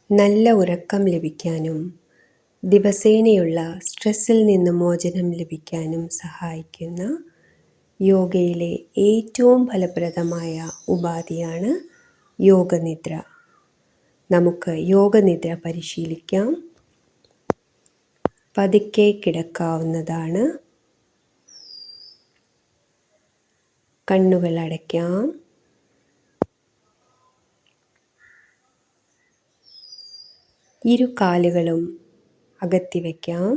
നല്ല ഉറക്കം ലഭിക്കാനും ദിവസേനയുള്ള സ്ട്രെസ്സിൽ നിന്ന് മോചനം ലഭിക്കാനും സഹായിക്കുന്ന യോഗയിലെ ഏറ്റവും ഫലപ്രദമായ ഉപാധിയാണ് യോഗനിദ്ര. നമുക്ക് യോഗനിദ്ര പരിശീലിക്കാം. പതുക്കെ കിടക്കാവുന്നതാണ്. കണ്ണുകൾ അടയ്ക്കാം. ഇരു കാലുകളും അകത്തി വയ്ക്കാം.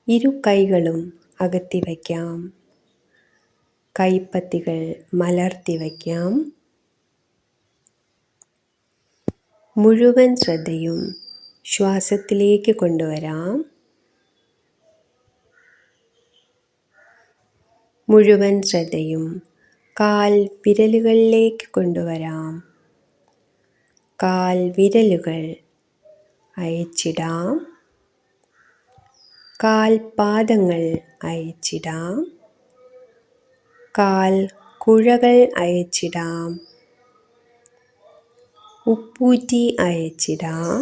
ഇരു കൈകളും അകത്തി വയ്ക്കാം. കൈപ്പത്തികൾ മലർത്തി വയ്ക്കാം. മുഴുവൻ ശ്രദ്ധയും ശ്വാസത്തിലേക്ക് കൊണ്ടുവരാം. മുഴുവൻ ശ്രദ്ധയും കാൽ വിരലുകളിലേക്ക് കൊണ്ടുവരാം. കാൽ വിരലുകൾ അയച്ചിടാം. കാൽ പാദങ്ങൾ അയച്ചിടാം. കാൽ കുഴകൾ അയച്ചിടാം. ഉപ്പൂറ്റി അയച്ചിടാം.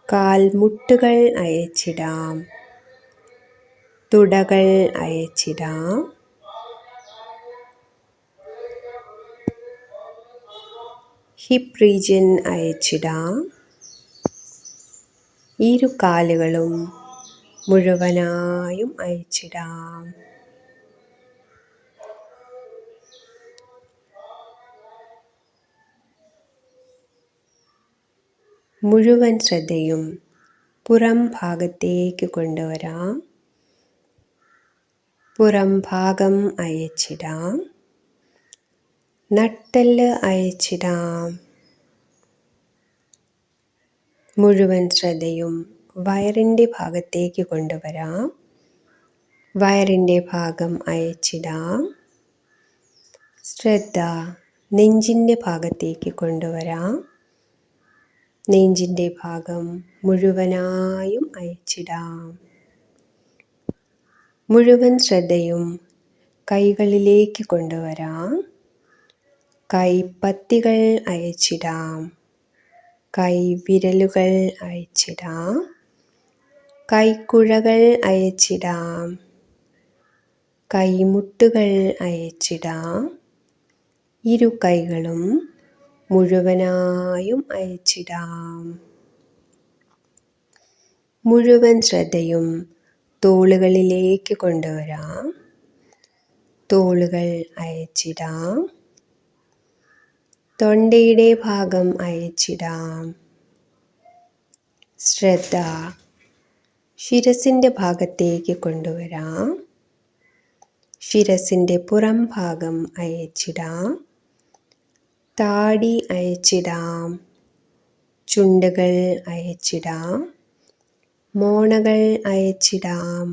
കാൽ മുട്ടുകൾ അയച്ചിടാം. തുടകൾ അയച്ചിടാം. Hip region അയച്ചിടാം. ഇരു കാലുകളും മുഴുവനായും അയച്ചിടാം. മുഴുവൻ ശ്രദ്ധയും പുറം ഭാഗത്തേക്ക് കൊണ്ടുവരാം. പുറം ഭാഗം അയച്ചിടാം. നട്ടെല്ല് അയച്ചിടാം. മുഴുവൻ ശ്രദ്ധയും വയറിൻ്റെ ഭാഗത്തേക്ക് കൊണ്ടുവരാം. വയറിൻ്റെ ഭാഗം അയച്ചിടാം. ശ്രദ്ധ നെഞ്ചിൻ്റെ ഭാഗത്തേക്ക് കൊണ്ടുവരാം. നെഞ്ചിൻ്റെ ഭാഗം മുഴുവനായും അയച്ചിടാം. മുഴുവൻ ശ്രദ്ധയും കൈകളിലേക്ക് കൊണ്ടുവരാം. കൈപ്പത്തികൾ അയച്ചിടാം. കൈവിരലുകൾ അയച്ചിടാം. കൈക്കുഴകൾ അയച്ചിടാം. കൈമുട്ടുകൾ അയച്ചിടാം. ഇരു കൈകളും മുഴുവനായും അയച്ചിടാം. മുഴുവൻ ശ്രദ്ധയും തോളുകളിലേക്ക് കൊണ്ടുവരാം. തോളുകൾ അയച്ചിടാം. തൊണ്ടയുടെ ഭാഗം അയച്ചിടാം. ശ്രദ്ധ ശിരസിൻ്റെ ഭാഗത്തേക്ക് കൊണ്ടുവരാം. ശിരസിൻ്റെ പുറം ഭാഗം അയച്ചിടാം. താടി അയച്ചിടാം. ചുണ്ടുകൾ അയച്ചിടാം. മോണകൾ അയച്ചിടാം.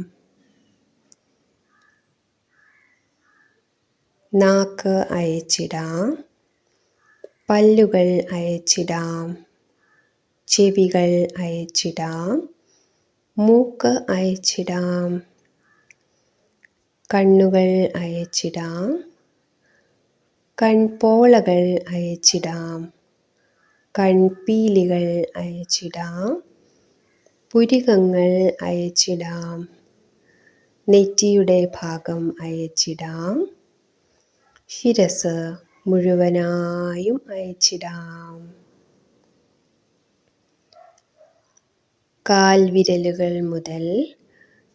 നാക്ക് അയച്ചിടാം. പല്ലുകൾ അയച്ചിടാം. ചെവികൾ അയച്ചിടാം. മൂക്ക് അയച്ചിടാം. കണ്ണുകൾ അയച്ചിടാം. കൺപോളകൾ അയച്ചിടാം. കൺപീലികൾ അയച്ചിടാം. പുരികങ്ങൾ അയച്ചിടാം. നെറ്റിയുടെ ഭാഗം അയച്ചിടാം. ശിരസ് മുഴുവനായും അയച്ചിടാം. കാൽവിരലുകൾ മുതൽ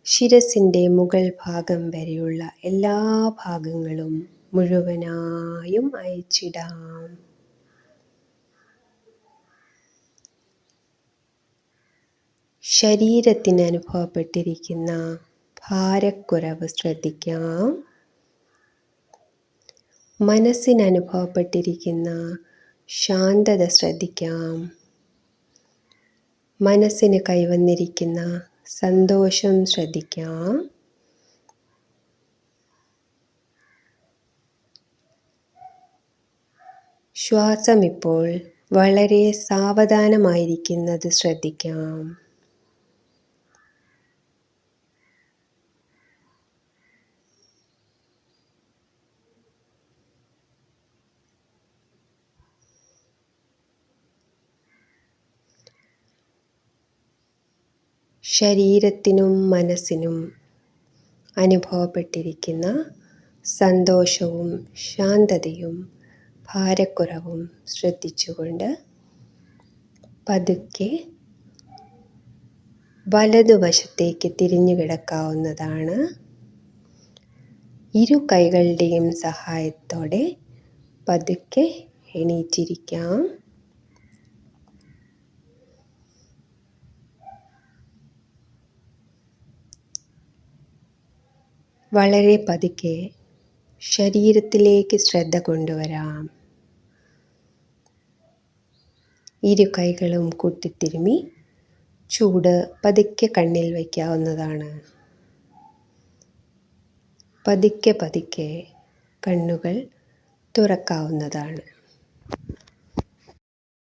ശിരസിൻ്റെ മുകൾ ഭാഗം വരെയുള്ള എല്ലാ ഭാഗങ്ങളും മുഴുവനായും അയച്ചിടാം. ശരീരത്തിന് അനുഭവപ്പെട്ടിരിക്കുന്ന ഭാരക്കുറവ് ശ്രദ്ധിക്കാം. മനസ്സിന് അനുഭവപ്പെട്ടിരിക്കുന്ന ശാന്തത ശ്രദ്ധിക്കാം. മനസ്സിന് കൈവന്നിരിക്കുന്ന സന്തോഷം ശ്രദ്ധിക്കാം. ശ്വാസം ഇപ്പോൾ വളരെ സാവധാനമായിരിക്കുന്നത് ശ്രദ്ധിക്കാം. ശരീരത്തിനും മനസ്സിനും അനുഭവപ്പെട്ടിരിക്കുന്ന സന്തോഷവും ശാന്തതയും ഭാരക്കുറവും ശ്രദ്ധിച്ചുകൊണ്ട് പതുക്കെ വലതുവശത്തേക്ക് തിരിഞ്ഞു കിടക്കാവുന്നതാണ്. ഇരു കൈകളുടെയും സഹായത്തോടെ പതുക്കെ എണീറ്റിരിക്കാം. വളരെ പതുക്കെ ശരീരത്തിലേക്ക് ശ്രദ്ധ കൊണ്ടുവരാം. ഇരു കൈകളും കൂട്ടിത്തിരുമ്മി ചൂട് പതുക്കെ കണ്ണിൽ വയ്ക്കാവുന്നതാണ്. പതുക്കെ പതുക്കെ കണ്ണുകൾ തുറക്കാവുന്നതാണ്.